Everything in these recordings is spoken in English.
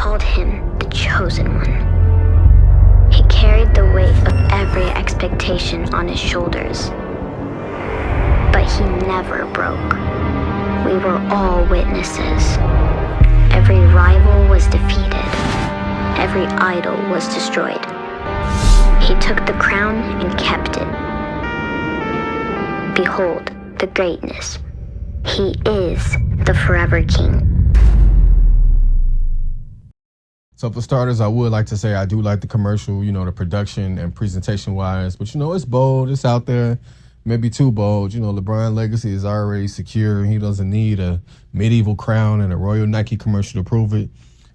called him the chosen one. He carried the weight of every expectation on his shoulders. But he never broke. We were all witnesses. Every rival was defeated. Every idol was destroyed. He took the crown and kept it. Behold the greatness. He is the forever king. So for starters, I would like to say I do like the commercial, the production and presentation wise, but it's bold, it's out there, maybe too bold. LeBron legacy is already secure. He doesn't need a medieval crown and a Royal Nike commercial to prove it.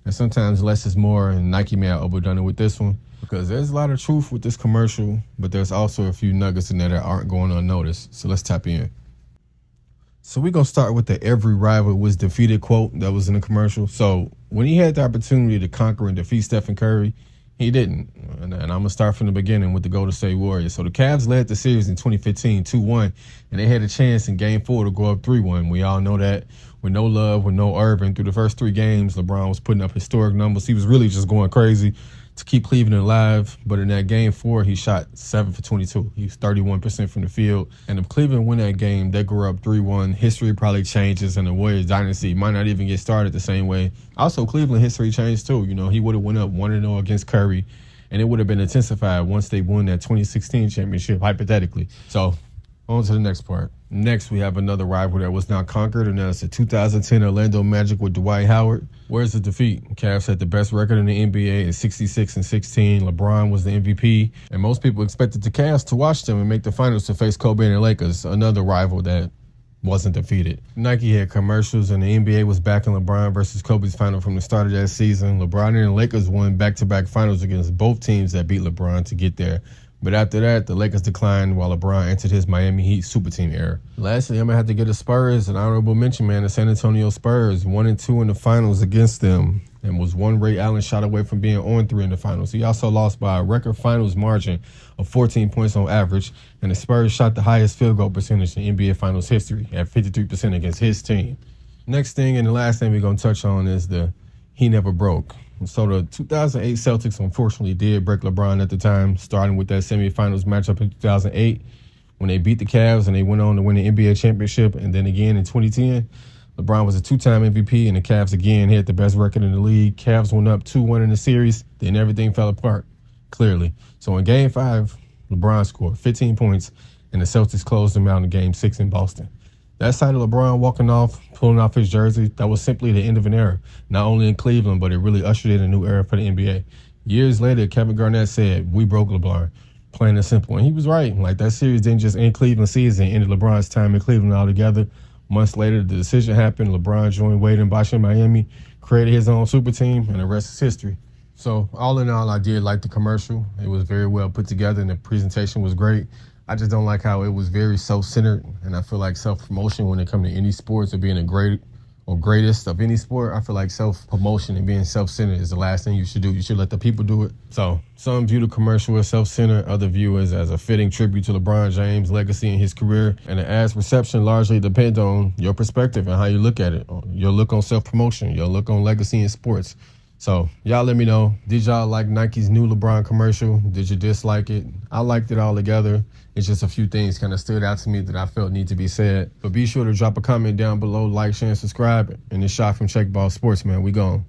And sometimes less is more, and Nike may have overdone it with this one because there's a lot of truth with this commercial, but there's also a few nuggets in there that aren't going unnoticed. So let's tap in. So we're going to start with the "every rival was defeated" quote that was in the commercial. So when he had the opportunity to conquer and defeat Stephen Curry, he didn't. And I'm going to start from the beginning with the Golden State Warriors. So the Cavs led the series in 2015 2-1, and they had a chance in Game 4 to go up 3-1. We all know that. With no Love, with no Irving, through the first 3 games, LeBron was putting up historic numbers. He was really just going crazy to keep Cleveland alive. But in that Game 4, he shot 7 for 22. He was 31% from the field. And if Cleveland win that game, they go up 3-1. History probably changes, and the Warriors dynasty might not even get started the same way. Also, Cleveland history changed too. He would have went up 1-0 against Curry, and it would have been intensified once they won that 2016 championship, hypothetically. So on to the next part. Next, we have another rival that was not conquered, and that's the 2010 Orlando Magic with Dwight Howard. Where's the defeat? Cavs had the best record in the NBA at 66-16. LeBron was the MVP, and most people expected the Cavs to watch them and make the finals to face Kobe and the Lakers, another rival that wasn't defeated. Nike had commercials, and the NBA was backing LeBron versus Kobe's final from the start of that season. LeBron and the Lakers won back-to-back finals against both teams that beat LeBron to get there. But after that, the Lakers declined while LeBron entered his Miami Heat super team era. Lastly, I'm going to have to give the Spurs an honorable mention, man. The San Antonio Spurs, 1-2 in the finals against them, and was one Ray Allen shot away from being 0-3 in the finals. He also lost by a record finals margin of 14 points on average, and the Spurs shot the highest field goal percentage in NBA finals history at 53% against his team. Next thing and the last thing we're going to touch on is the "he never broke." So the 2008 Celtics unfortunately did break LeBron at the time, starting with that semifinals matchup in 2008 when they beat the Cavs and they went on to win the NBA championship. And then again in 2010, LeBron was a 2-time MVP and the Cavs again had the best record in the league. Cavs went up 2-1 in the series, then everything fell apart, clearly. So in Game 5, LeBron scored 15 points and the Celtics closed them out in Game 6 in Boston. That sight of LeBron walking off, pulling off his jersey, that was simply the end of an era, not only in Cleveland, but it really ushered in a new era for the NBA. Years later, Kevin Garnett said, "We broke LeBron," plain and simple. And he was right. That series didn't just end Cleveland season, it ended LeBron's time in Cleveland altogether. Months later, the decision happened. LeBron joined Wade and Bosh in Miami, created his own super team, and the rest is history. So all in all, I did like the commercial. It was very well put together, and the presentation was great. I just don't like how it was very self-centered, and I feel like self-promotion when it comes to any sports or being a great or greatest of any sport, I feel like self-promotion and being self-centered is the last thing you should do. You should let the people do it. So some view the commercial as self-centered, other view it as a fitting tribute to LeBron James' legacy and his career, and the ads reception largely depends on your perspective and how you look at it, your look on self-promotion, your look on legacy in sports. So y'all let me know, did y'all like Nike's new LeBron commercial? Did you dislike it? I liked it all together. It's just a few things kind of stood out to me that I felt need to be said. But be sure to drop a comment down below, like, share, and subscribe. And it's Shot from Checkball Sports, man. We gone.